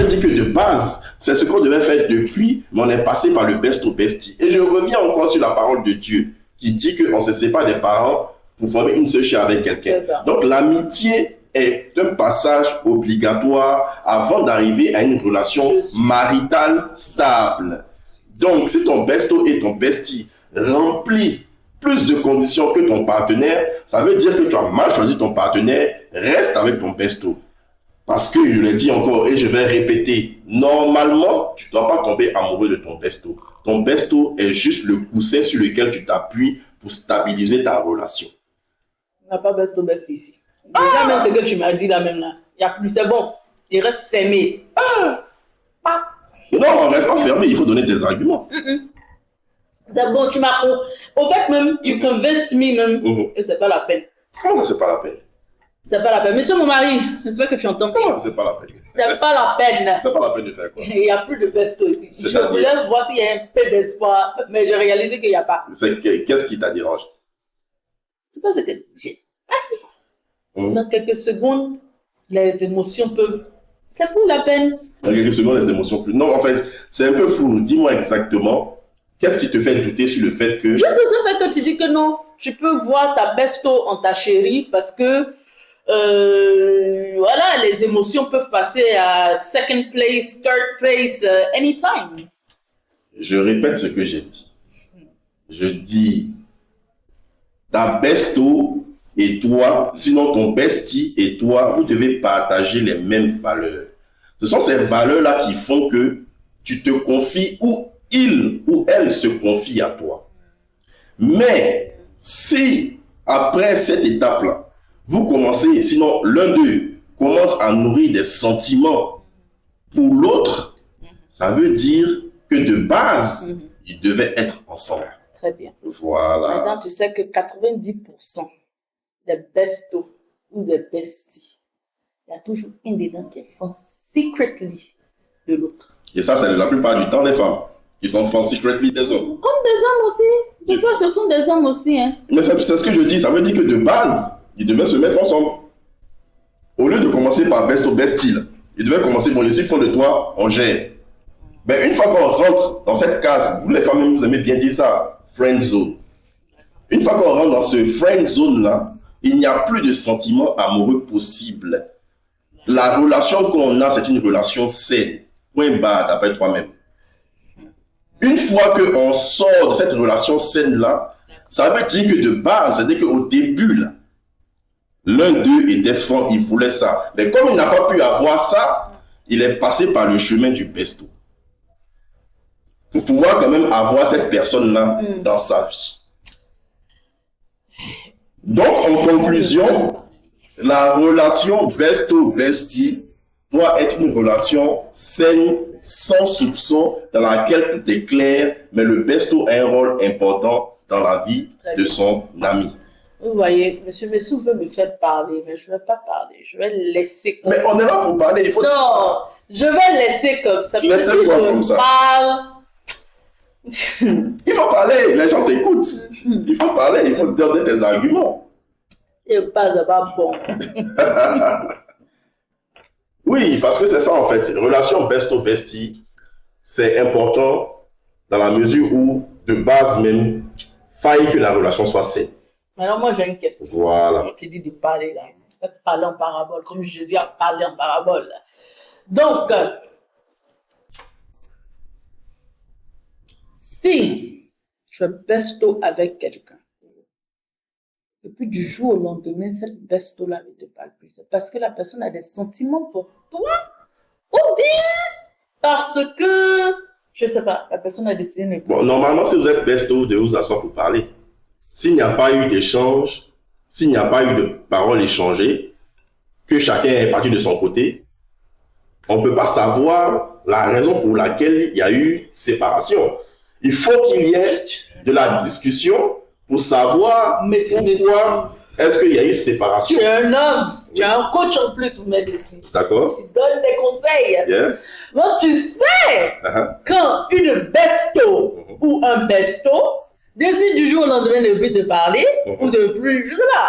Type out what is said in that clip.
dire que de base, c'est ce qu'on devait faire depuis, mais on est passé par le besto bestie. Et je reviens encore sur la parole de Dieu, qui dit qu'on se sépare des parents pour former une seule chair avec quelqu'un. Donc l'amitié est un passage obligatoire avant d'arriver à une relation maritale stable. Donc si ton besto et ton bestie remplit plus de conditions que ton partenaire, ça veut dire que tu as mal choisi ton partenaire, reste avec ton besto. Parce que je l'ai dit encore et je vais répéter, normalement, tu ne dois pas tomber amoureux de ton besto. Ton besto est juste le coussin sur lequel tu t'appuies pour stabiliser ta relation. On n'a pas besto bestie ici. Déjà, même ce que tu m'as dit là même là, il n'y a plus, c'est bon, il reste fermé. Non, on ne reste pas fermé, il faut donner des arguments. C'est bon, tu m'as... Au fait même, you convinced me même, et c'est pas la peine. Comment ça, c'est pas la peine? C'est pas la peine. Monsieur mon mari, j'espère que tu entends. Comment c'est pas la peine? C'est pas la peine. C'est pas la peine de faire quoi? Il n'y a plus de besto ici. Je voulais voir s'il y a un peu d'espoir, mais j'ai réalisé qu'il n'y a pas. Qu'est-ce qui t'a dérangé? C'est pas ce que j'ai... Dans quelques secondes, les émotions peuvent... C'est pour la peine. Dans quelques secondes, les émotions plus... Non, en fait, c'est un peu fou. Dis-moi exactement, qu'est-ce qui te fait douter sur le fait que... Juste ce fait que tu dis que non, tu peux voir ta besto en ta chérie parce que voilà, les émotions peuvent passer à second place, third place, anytime. Je répète ce que j'ai dit. Je dis, ta besto et toi, sinon ton bestie et toi, vous devez partager les mêmes valeurs. Ce sont ces valeurs-là qui font que tu te confies ou il ou elle se confie à toi. Mais si après cette étape-là, vous commencez, sinon l'un d'eux commence à nourrir des sentiments pour l'autre, ça veut dire que de base, ils devaient être ensemble. Très bien. Voilà. Maintenant, tu sais que 90% des bestos ou des besties, il y a toujours un dedans qui est fan secretly de l'autre. Et ça, c'est la plupart du temps les femmes qui sont fan secretly des hommes. Comme des hommes aussi. Des fois, ce sont des hommes aussi. Hein. Mais c'est ce que je dis. Ça veut dire que de base, ils devaient se mettre ensemble. Au lieu de commencer par besto bestie, ils devaient commencer, bon, ici, fond de toi, on gère. Mais une fois qu'on rentre dans cette case, vous les femmes, vous aimez bien dire ça, friend zone. Une fois qu'on rentre dans ce friend zone-là, il n'y a plus de sentiments amoureux possibles. La relation qu'on a, c'est une relation saine. Point barre, d'après toi-même. Une fois qu'on sort de cette relation saine-là, ça veut dire que de base, c'est-à-dire qu'au début, là, l'un d'eux était fort, il voulait ça. Mais comme il n'a pas pu avoir ça, il est passé par le chemin du besto. Pour pouvoir quand même avoir cette personne-là dans sa vie. Donc, en conclusion, la relation besto-bestie doit être une relation saine, sans soupçon, dans laquelle tout est clair, mais le besto a un rôle important dans la vie de son ami. Vous voyez, monsieur Messou veut me faire parler, mais je ne vais pas parler. Je vais laisser comme ça. Mais on est là pour parler, il faut... Non, je vais laisser comme ça. Laissez quoi comme ça? Il faut parler, les gens t'écoutent. Il faut parler, il faut donner des arguments. Et pas bon. Oui, parce que c'est ça en fait. Relation besto-bestie, c'est important dans la mesure où, de base même, faille que la relation soit saine. Alors moi j'ai une question. Voilà. On te dit de parler là. Tu peux parler en parabole, comme je dis à parler en parabole. Donc, si je besto avec quelqu'un, et puis du jour au lendemain, cette besto-là ne te parle plus, c'est parce que la personne a des sentiments pour toi, ou bien parce que, je ne sais pas, la personne a décidé de ne pas. Bon, normalement, si vous êtes besto, vous devez vous asseoir pour parler. S'il n'y a pas eu d'échange, s'il n'y a pas eu de paroles échangées, que chacun est parti de son côté, on ne peut pas savoir la raison pour laquelle il y a eu séparation. Il faut qu'il y ait de la discussion pour savoir pourquoi est-ce qu'il y a eu séparation. Tu es un homme, tu es un coach en plus, vous m'aidez ici. D'accord. Tu donnes des conseils. Yeah. Donc tu sais, quand une besto ou un besto décide du jour au lendemain de ne plus te parler ou de plus, je ne sais pas.